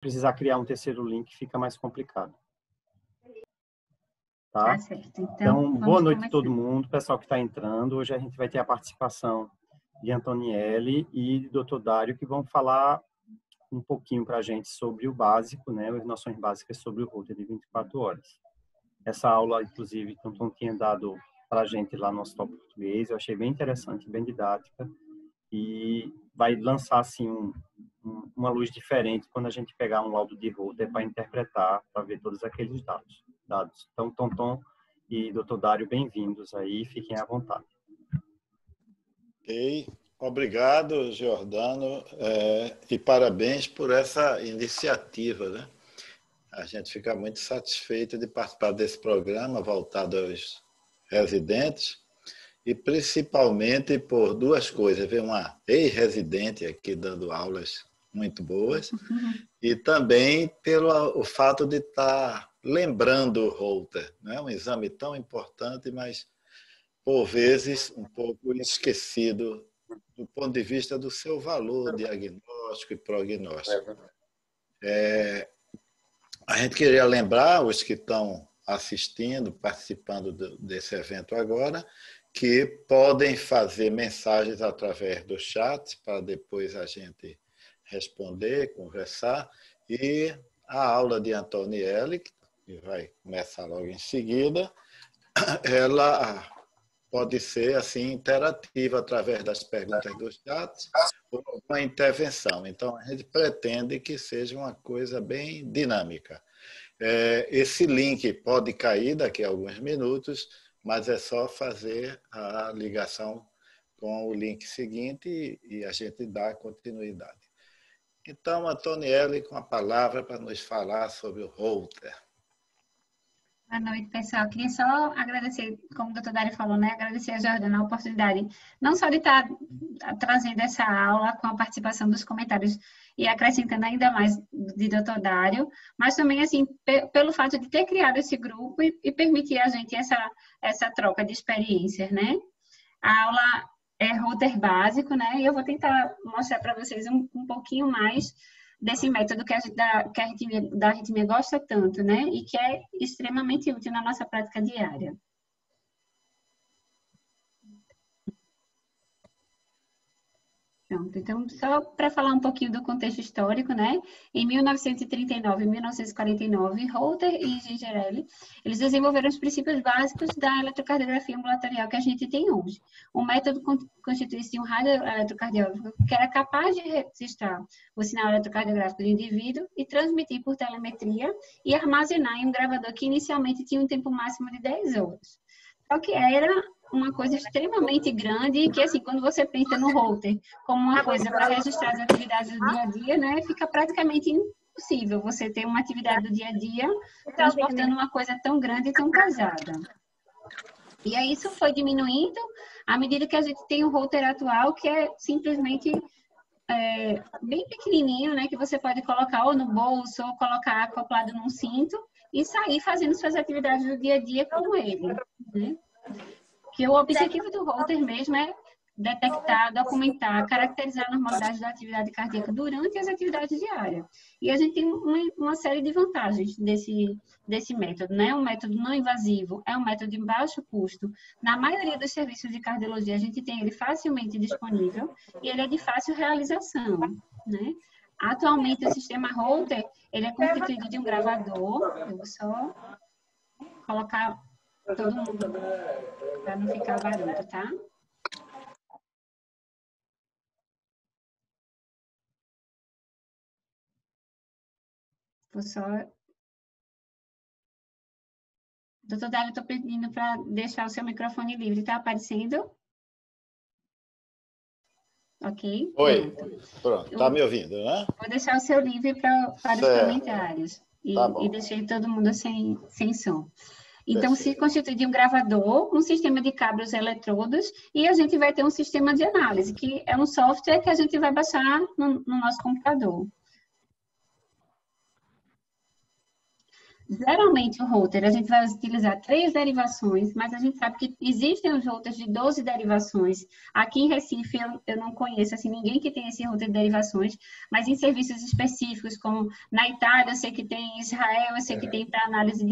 precisar criar um terceiro link, fica mais complicado. Tá? Tá certo. Então boa noite a todo mundo, pessoal que está entrando. Hoje a gente vai ter a participação de Antonielli e do Dr. Dário, que vão falar um pouquinho para a gente sobre o básico, né, as noções básicas sobre o router de 24 horas. Essa aula, inclusive, que o Tom tinha dado para a gente lá no Hospital Português, eu achei bem interessante, bem didática, e vai lançar, assim, uma luz diferente quando a gente pegar um laudo de router para interpretar, para ver todos aqueles dados. Então, Tom e Dr. Dário, bem-vindos aí, fiquem à vontade. Ok, obrigado, Giordano, e parabéns por essa iniciativa, né? A gente fica muito satisfeito de participar desse programa voltado aos residentes e principalmente por duas coisas. Ver uma ex-residente aqui dando aulas muito boas e também pelo o fato de estar lembrando o router, né? Um exame tão importante, mas por vezes um pouco esquecido do ponto de vista do seu valor diagnóstico e prognóstico. A gente queria lembrar os que estão assistindo, participando desse evento agora, que podem fazer mensagens através do chat para depois a gente responder, conversar. E a aula de Antonielli, que vai começar logo em seguida, ela pode ser assim interativa através das perguntas do chat ou uma intervenção. Então, a gente pretende que seja uma coisa bem dinâmica. Esse link pode cair daqui a alguns minutos, mas é só fazer a ligação com o link seguinte e a gente dá continuidade. Então, Antonielli, com a palavra para nos falar sobre o router. Boa noite, pessoal. Queria só agradecer, como o doutor Dário falou, né? Agradecer a Jordana a oportunidade, não só de estar trazendo essa aula com a participação dos comentários e acrescentando ainda mais de doutor Dário, mas também, assim, pelo fato de ter criado esse grupo e permitir a gente essa troca de experiências, né? A aula é router básico, né? E eu vou tentar mostrar para vocês um pouquinho mais desse método que a gente da arritmia gosta tanto, né? E que é extremamente útil na nossa prática diária. Pronto, então, só para falar um pouquinho do contexto histórico, né? Em 1939 e 1949, Holter e Gingerelli, eles desenvolveram os princípios básicos da eletrocardiografia ambulatorial que a gente tem hoje. O método constitui-se de um radioeletrocardiógrafo que era capaz de registrar o sinal eletrocardiográfico do indivíduo e transmitir por telemetria e armazenar em um gravador que inicialmente tinha um tempo máximo de 10 horas. Só que era uma coisa extremamente grande e que, assim, quando você pensa no router como uma coisa para registrar as atividades do dia a dia, né, fica praticamente impossível você ter uma atividade do dia a dia transportando uma coisa tão grande e tão pesada. E aí isso foi diminuindo à medida que a gente tem o router atual, que é simplesmente bem pequenininho, né, que você pode colocar ou no bolso ou colocar acoplado num cinto e sair fazendo suas atividades do dia a dia com ele, né? Que o objetivo do router mesmo é detectar, documentar, caracterizar a normalidade da atividade cardíaca durante as atividades diárias. E a gente tem uma série de vantagens desse método, né? Um método não invasivo, é um método de baixo custo. Na maioria dos serviços de cardiologia, a gente tem ele facilmente disponível e ele é de fácil realização, né? Atualmente, o sistema router, ele é constituído de um gravador. Eu vou só colocar todo mundo para não ficar barulho, tá? Vou só... Doutor Dário, eu estou pedindo para deixar o seu microfone livre. Está aparecendo? Ok? Oi, pronto. Está me ouvindo, né? Vou deixar o seu livre para os comentários. E deixei todo mundo sem som. Então, se constitui de um gravador, um sistema de cabos eletrodos e a gente vai ter um sistema de análise, que é um software que a gente vai baixar no nosso computador. Geralmente, o Holter, a gente vai utilizar 3 derivações, mas a gente sabe que existem os Holters de 12 derivações. Aqui em Recife, eu não conheço assim, ninguém que tem esse Holter de derivações, mas em serviços específicos, como na Itália, eu sei que tem, em Israel, eu sei que tem para análise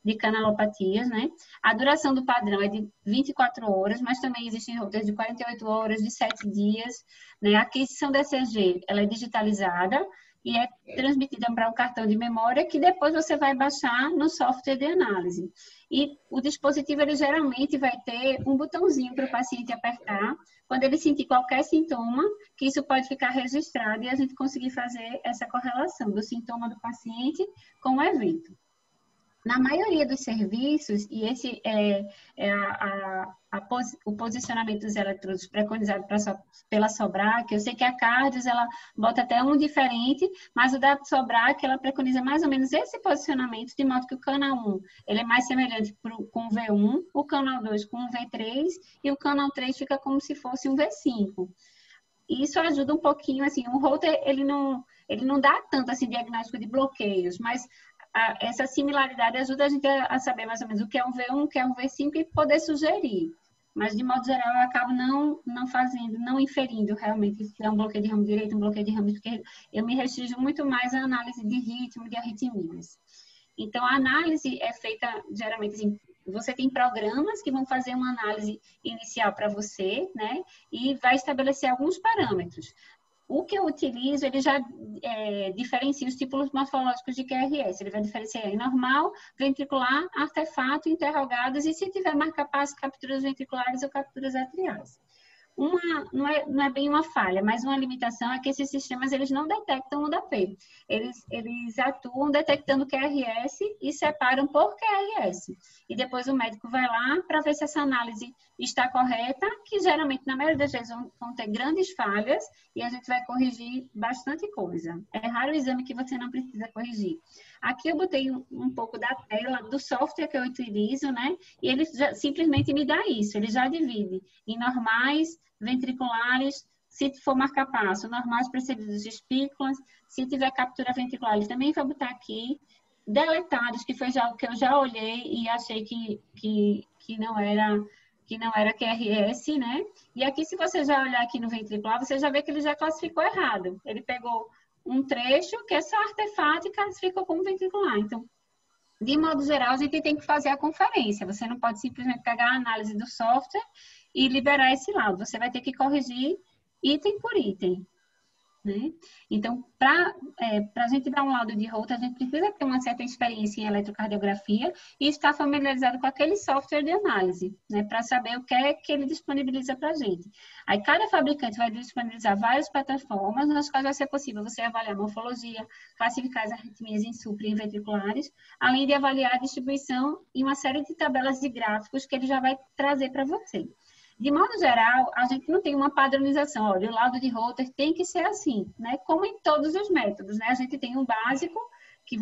de canalopatias, né? A duração do padrão é de 24 horas, mas também existem Holters de 48 horas, de 7 dias, né? A aquisição da ECG, ela é digitalizada, e é transmitida para um cartão de memória que depois você vai baixar no software de análise. E o dispositivo, ele geralmente vai ter um botãozinho para o paciente apertar quando ele sentir qualquer sintoma, que isso pode ficar registrado e a gente conseguir fazer essa correlação do sintoma do paciente com o evento. Na maioria dos serviços, e esse o posicionamento dos eletrodos preconizado pela Sobrac, eu sei que a Cardios, ela bota até um diferente, mas o da Sobrac, ela preconiza mais ou menos esse posicionamento, de modo que o canal 1, ele é mais semelhante com o V1, o canal 2 com o V3, e o canal 3 fica como se fosse um V5. E isso ajuda um pouquinho, assim, o Holter, ele não dá tanto, assim, diagnóstico de bloqueios, mas essa similaridade ajuda a gente a saber mais ou menos o que é um V1, o que é um V5 e poder sugerir. Mas, de modo geral, eu acabo não inferindo realmente se é um bloqueio de ramo direito, um bloqueio de ramo esquerdo. Eu me restringo muito mais à análise de ritmo, de arritmias. Então, a análise é feita, geralmente, assim, você tem programas que vão fazer uma análise inicial para você, né? E vai estabelecer alguns parâmetros. O que eu utilizo, ele já diferencia os tipos morfológicos de QRS. Ele vai diferenciar em normal, ventricular, artefato, interrogados e, se tiver marca-passo, capturas ventriculares ou capturas atriais. Não é bem uma falha, mas uma limitação é que esses sistemas eles não detectam o DAP. Eles atuam detectando QRS e separam por QRS. E depois o médico vai lá para ver se essa análise está correta, que geralmente, na maioria das vezes, vão ter grandes falhas e a gente vai corrigir bastante coisa. É raro o exame que você não precisa corrigir. Aqui eu botei um pouco da tela do software que eu utilizo, né? E ele simplesmente me dá isso. Ele já divide em normais, ventriculares, se for marca-passo, normais precedidos de espículas, se tiver captura ventricular, ele também vai botar aqui. Deletados, que foi já o que eu já olhei e achei que não era QRS, né? E aqui, se você já olhar aqui no ventricular, você já vê que ele já classificou errado. Ele pegou um trecho que é só artefato e classificou como ventricular. Então, de modo geral, a gente tem que fazer a conferência. Você não pode simplesmente pegar a análise do software e liberar esse laudo. Você vai ter que corrigir item por item, né? Então, para a gente dar um laudo de Holter, a gente precisa ter uma certa experiência em eletrocardiografia e estar familiarizado com aquele software de análise, né? Para saber o que é que ele disponibiliza para a gente. Aí, cada fabricante vai disponibilizar várias plataformas, nas quais vai ser possível você avaliar morfologia, classificar as arritmias em supra e ventriculares, além de avaliar a distribuição em uma série de tabelas e gráficos que ele já vai trazer para você. De modo geral, a gente não tem uma padronização. Olha, o laudo de Holter tem que ser assim, né? Como em todos os métodos, né? A gente tem um básico que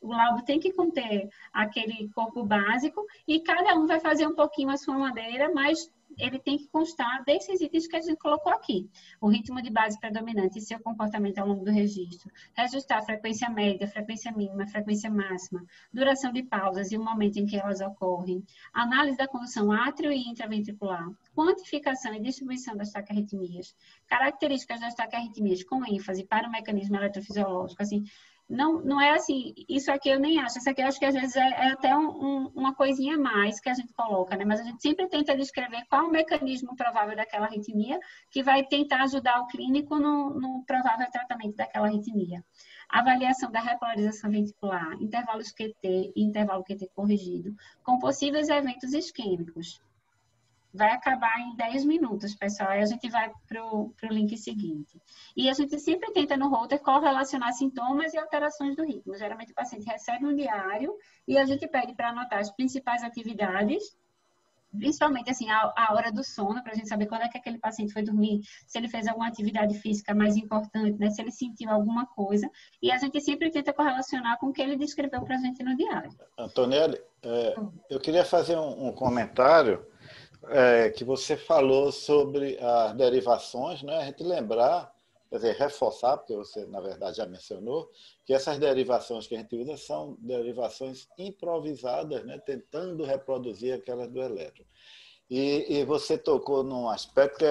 o laudo tem que conter aquele corpo básico e cada um vai fazer um pouquinho a sua maneira, mas ele tem que constar desses itens que a gente colocou aqui. O ritmo de base predominante e seu comportamento ao longo do registro. Registrar a frequência média, frequência mínima, frequência máxima, duração de pausas e o momento em que elas ocorrem. Análise da condução átrio e intraventricular. Quantificação e distribuição das taquiarritmias. Características das taquiarritmias com ênfase para o mecanismo eletrofisiológico. Assim, não é assim, isso aqui eu nem acho, isso aqui eu acho que às vezes é até uma coisinha a mais que a gente coloca, né? Mas a gente sempre tenta descrever qual o mecanismo provável daquela arritmia que vai tentar ajudar o clínico no provável tratamento daquela arritmia. Avaliação da repolarização ventricular, intervalos QT e intervalo QT corrigido, com possíveis eventos isquêmicos. Vai acabar em 10 minutos, pessoal. Aí a gente vai para o link seguinte. E a gente sempre tenta no Holter correlacionar sintomas e alterações do ritmo. Geralmente o paciente recebe um diário e a gente pede para anotar as principais atividades, principalmente assim, a hora do sono, para a gente saber quando é que aquele paciente foi dormir, se ele fez alguma atividade física mais importante, né? Se ele sentiu alguma coisa. E a gente sempre tenta correlacionar com o que ele descreveu para a gente no diário. Antonelli, eu queria fazer um comentário que você falou sobre as derivações, né? A gente lembrar, quer dizer, reforçar, porque você, na verdade, já mencionou, que essas derivações que a gente usa são derivações improvisadas, né? Tentando reproduzir aquelas do elétron. E você tocou num aspecto que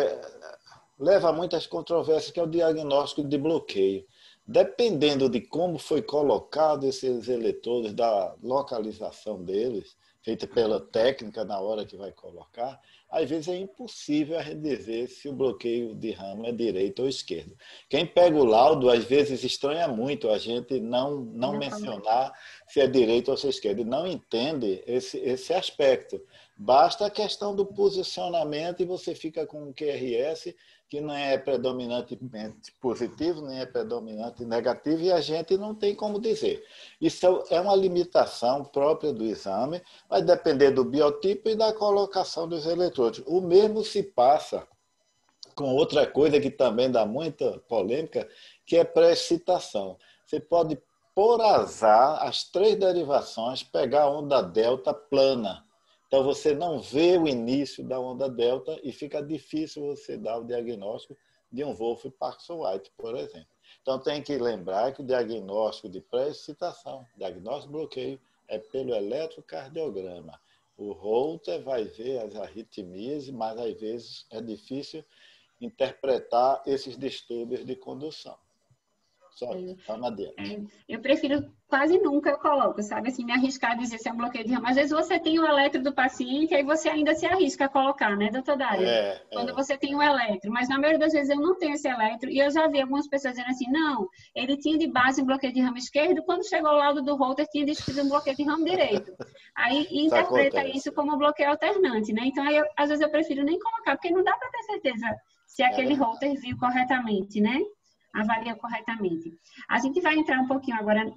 leva a muitas controvérsias, que é o diagnóstico de bloqueio. Dependendo de como foi colocado esses eletrodos, da localização deles, feita pela técnica na hora que vai colocar, às vezes é impossível a gente dizer se o bloqueio de ramo é direito ou esquerdo. Quem pega o laudo, às vezes estranha muito a gente não mencionar se é direito ou se é esquerdo, e não entende esse aspecto. Basta a questão do posicionamento e você fica com um QRS que não é predominantemente positivo, nem é predominante negativo, e a gente não tem como dizer. Isso é uma limitação própria do exame, vai depender do biotipo e da colocação dos eletrodos. O mesmo se passa com outra coisa que também dá muita polêmica, que é pré-excitação. Você pode, por azar, as 3 derivações, pegar a onda delta plana. Então, você não vê o início da onda delta e fica difícil você dar o diagnóstico de um Wolff-Parkinson-White, por exemplo. Então, tem que lembrar que o diagnóstico de pré-excitação, diagnóstico de bloqueio, é pelo eletrocardiograma. O Holter vai ver as arritmias, mas, às vezes, é difícil interpretar esses distúrbios de condução. Só, vamos adiante. Eu prefiro quase nunca eu coloco, sabe? Assim, me arriscar a dizer se é um bloqueio de ramo. Às vezes você tem o eletro do paciente, aí você ainda se arrisca a colocar, né, doutor Dário? Quando você tem o eletro. Mas na maioria das vezes eu não tenho esse eletro. E eu já vi algumas pessoas dizendo assim, não, ele tinha de base um bloqueio de ramo esquerdo, quando chegou ao laudo do Holter, tinha descrito um bloqueio de ramo direito. Aí interpreta isso como bloqueio alternante, né? Então, aí às vezes eu prefiro nem colocar, porque não dá para ter certeza se aquele Holter viu corretamente, né? Avalia corretamente. A gente vai entrar um pouquinho agora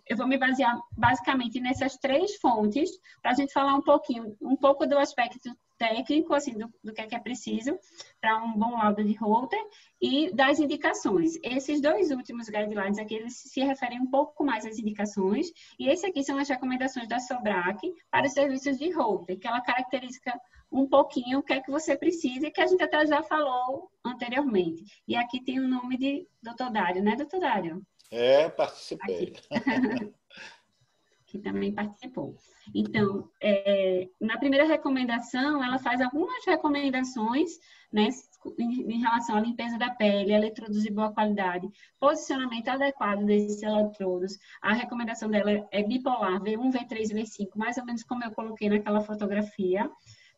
eu vou me basear basicamente nessas 3 fontes para a gente falar um pouco do aspecto técnico, assim, do que é preciso para um bom laudo de Holter e das indicações. Esses 2 últimos guidelines aqui, eles se referem um pouco mais às indicações, e esse aqui são as recomendações da SOBRAC para os serviços de Holter, que ela caracteriza um pouquinho o que é que você precisa e que a gente até já falou anteriormente. E aqui tem o nome de doutor Dário, né, doutor Dário? Participei. Que também participou. Então, na primeira recomendação, ela faz algumas recomendações, né, em relação à limpeza da pele, eletrodos de boa qualidade, posicionamento adequado desses eletrodos. A recomendação dela é bipolar, V1, V3 e V5, mais ou menos como eu coloquei naquela fotografia.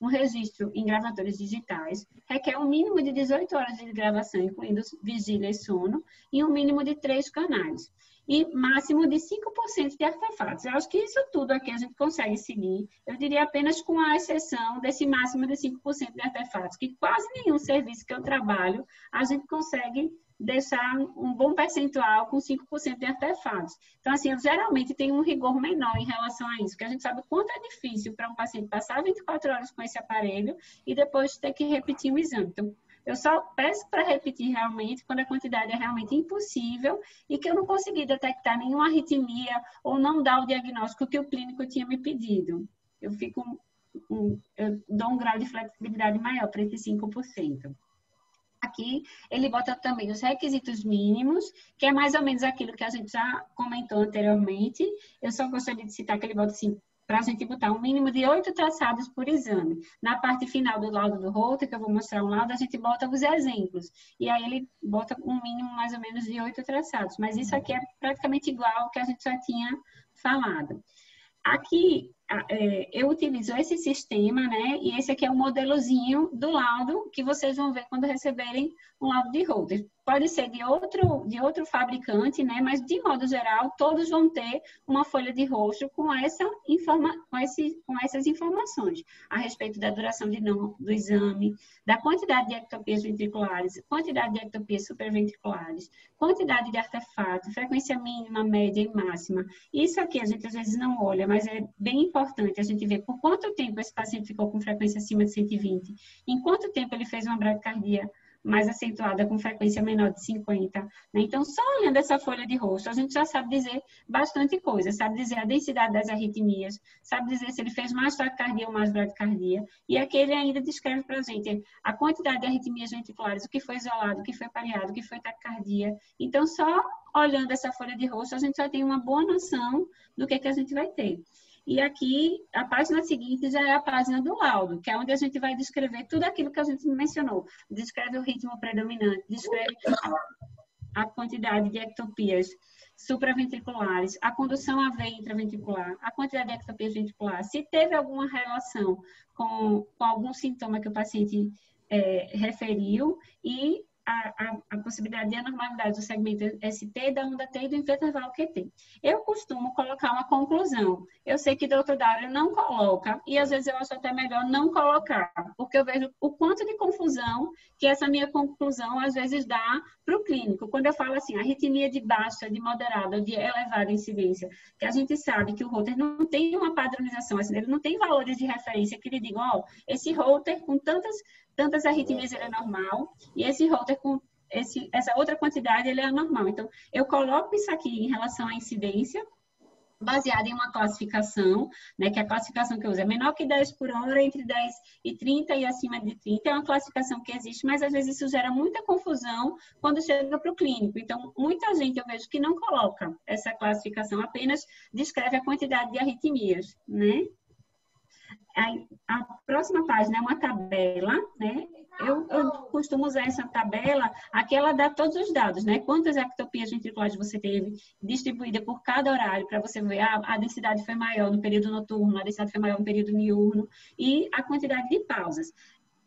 Um registro em gravadores digitais requer um mínimo de 18 horas de gravação, incluindo vigília e sono, e um mínimo de 3 canais. E máximo de 5% de artefatos. Eu acho que isso tudo aqui a gente consegue seguir. Eu diria apenas com a exceção desse máximo de 5% de artefatos, que quase nenhum serviço que eu trabalho a gente consegue deixar um bom percentual com 5% de artefatos. Então, assim, eu geralmente tenho um rigor menor em relação a isso, porque a gente sabe o quanto é difícil para um paciente passar 24 horas com esse aparelho e depois ter que repetir o exame. Então, eu só peço para repetir realmente quando a quantidade é realmente impossível e que eu não consegui detectar nenhuma arritmia ou não dar o diagnóstico que o clínico tinha me pedido. Eu dou um grau de flexibilidade maior para esses 5%. Aqui, ele bota também os requisitos mínimos, que é mais ou menos aquilo que a gente já comentou anteriormente. Eu só gostaria de citar que ele bota assim, para a gente botar um mínimo de 8 traçados por exame. Na parte final do laudo do Holter, que eu vou mostrar um laudo, a gente bota os exemplos. E aí ele bota um mínimo mais ou menos de 8 traçados. Mas isso aqui é praticamente igual ao que a gente já tinha falado. Aqui, eu utilizo esse sistema, né? E esse aqui é o modelozinho do laudo que vocês vão ver quando receberem um laudo de Holter. Pode ser de outro fabricante, né? Mas, de modo geral, todos vão ter uma folha de rosto com essas informações a respeito da duração do exame, da quantidade de ectopias ventriculares, quantidade de ectopias supraventriculares, quantidade de artefato, frequência mínima, média e máxima. Isso aqui a gente às vezes não olha, mas é bem importante a gente ver por quanto tempo esse paciente ficou com frequência acima de 120, em quanto tempo ele fez uma bradicardia mais acentuada com frequência menor de 50, né? Então, só olhando essa folha de rosto, a gente já sabe dizer bastante coisa, sabe dizer a densidade das arritmias, sabe dizer se ele fez mais taquicardia ou mais bradicardia, e aqui ele ainda descreve para a gente a quantidade de arritmias ventriculares, o que foi isolado, o que foi pareado, o que foi taquicardia. Então, só olhando essa folha de rosto, a gente já tem uma boa noção do que a gente vai ter. E aqui, a página seguinte já é a página do laudo, que é onde a gente vai descrever tudo aquilo que a gente mencionou. Descreve o ritmo predominante, descreve a quantidade de ectopias supraventriculares, a condução AV intraventricular, a quantidade de ectopias ventriculares, se teve alguma relação com algum sintoma que o paciente referiu e a possibilidade de anormalidade do segmento ST, da onda T e do intervalo QT. Eu costumo colocar uma conclusão. Eu sei que o Dr. Dário não coloca, e às vezes eu acho até melhor não colocar, porque eu vejo o quanto de confusão que essa minha conclusão às vezes dá para o clínico. Quando eu falo assim, arritmia de baixa, de moderada, de elevada incidência, que a gente sabe que o Holter não tem uma padronização, assim, ele não tem valores de referência que lhe digam, ó, esse Holter com tantas arritmias ele é normal, e esse Holter com essa outra quantidade ele é anormal. Então, eu coloco isso aqui em relação à incidência, baseada em uma classificação, né, que a classificação que eu uso é menor que 10 por hora, entre 10 e 30 e acima de 30. É uma classificação que existe, mas às vezes isso gera muita confusão quando chega para o clínico. Então, muita gente eu vejo que não coloca essa classificação, apenas descreve a quantidade de arritmias, né? A próxima página é uma tabela, né? Eu costumo usar essa tabela, aqui ela dá todos os dados, né? Quantas ectopias ventriculares você teve, distribuída por cada horário, para você ver a densidade foi maior no período noturno, a densidade foi maior no período diurno, e a quantidade de pausas.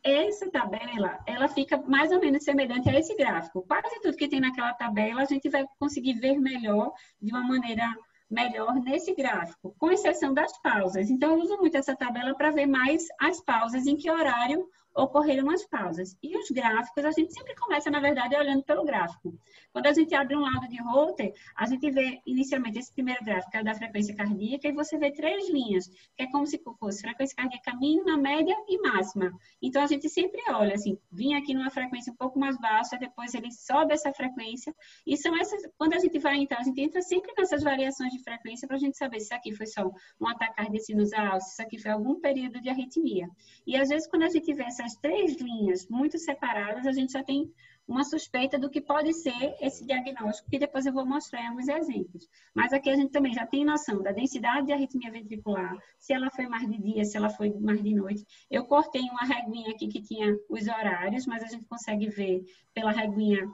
Essa tabela, ela fica mais ou menos semelhante a esse gráfico. Quase tudo que tem naquela tabela, a gente vai conseguir ver melhor, de uma maneira melhor nesse gráfico, com exceção das pausas. Então, eu uso muito essa tabela para ver mais as pausas, em que horário ocorreram as pausas. E os gráficos, a gente sempre começa, na verdade, olhando pelo gráfico. Quando a gente abre um laudo de Holter, a gente vê inicialmente esse primeiro gráfico, que é da frequência cardíaca, e você vê 3 linhas, que é como se fosse frequência cardíaca mínima, média e máxima. Então, a gente sempre olha, assim, vinha aqui numa frequência um pouco mais baixa, depois ele sobe essa frequência, e são essas, quando a gente vai entrar, a gente entra sempre nessas variações de frequência para a gente saber se isso aqui foi só um ataque cardíaco sinusal, se isso aqui foi algum período de arritmia. E, às vezes, quando a gente vê essas 3 linhas muito separadas, a gente já tem uma suspeita do que pode ser esse diagnóstico, que depois eu vou mostrar em alguns exemplos. Mas aqui a gente também já tem noção da densidade de arritmia ventricular, se ela foi mais de dia, se ela foi mais de noite. Eu cortei uma reguinha aqui que tinha os horários, mas a gente consegue ver pela reguinha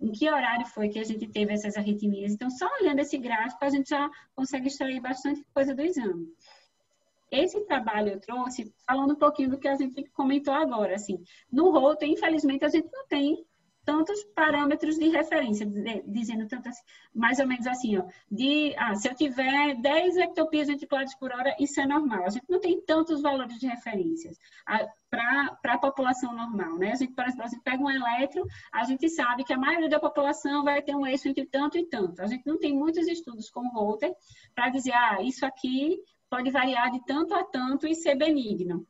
em que horário foi que a gente teve essas arritmias. Então, só olhando esse gráfico, a gente já consegue extrair bastante coisa do exame. Esse trabalho eu trouxe falando um pouquinho do que a gente comentou agora, assim. No Holter, infelizmente, a gente não tem tantos parâmetros de referência, dizendo tanto assim, mais ou menos assim, ó, se eu tiver 10 ectopias ventriculares por hora, isso é normal. A gente não tem tantos valores de referências para a população normal, né? A gente, por exemplo, a gente pega um eletro, a gente sabe que a maioria da população vai ter um eixo entre tanto e tanto. A gente não tem muitos estudos com Holter para dizer, isso aqui pode variar de tanto a tanto e ser benigno.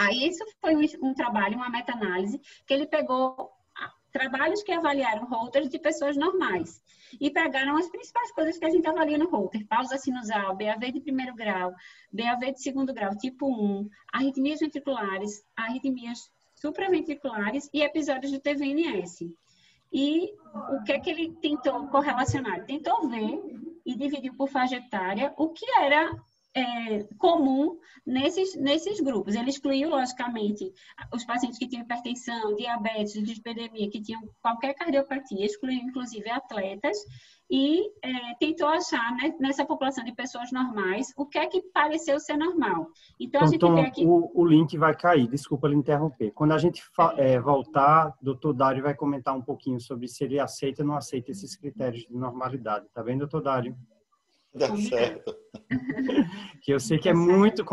Aí isso foi um trabalho, uma meta-análise, que ele pegou trabalhos que avaliaram Holter de pessoas normais e pegaram as principais coisas que a gente avalia no Holter: pausa sinusal, BAV de primeiro grau, BAV de segundo grau, tipo 1, arritmias ventriculares, arritmias supraventriculares e episódios de TVNS. E o que é que ele tentou correlacionar? Ele tentou ver e dividiu por faixa etária o que era comum nesses grupos. Ele excluiu, logicamente, os pacientes que tinham hipertensão, diabetes, dislipidemia, que tinham qualquer cardiopatia, excluiu, inclusive, atletas, e tentou achar, né, nessa população de pessoas normais, o que é que pareceu ser normal. Então, a gente vê aqui... O link vai cair, desculpa lhe interromper. Quando a gente voltar, o doutor Dário vai comentar um pouquinho sobre se ele aceita ou não aceita esses critérios de normalidade. Tá bem, doutor Dário? Dá certo. Que eu sei que é muito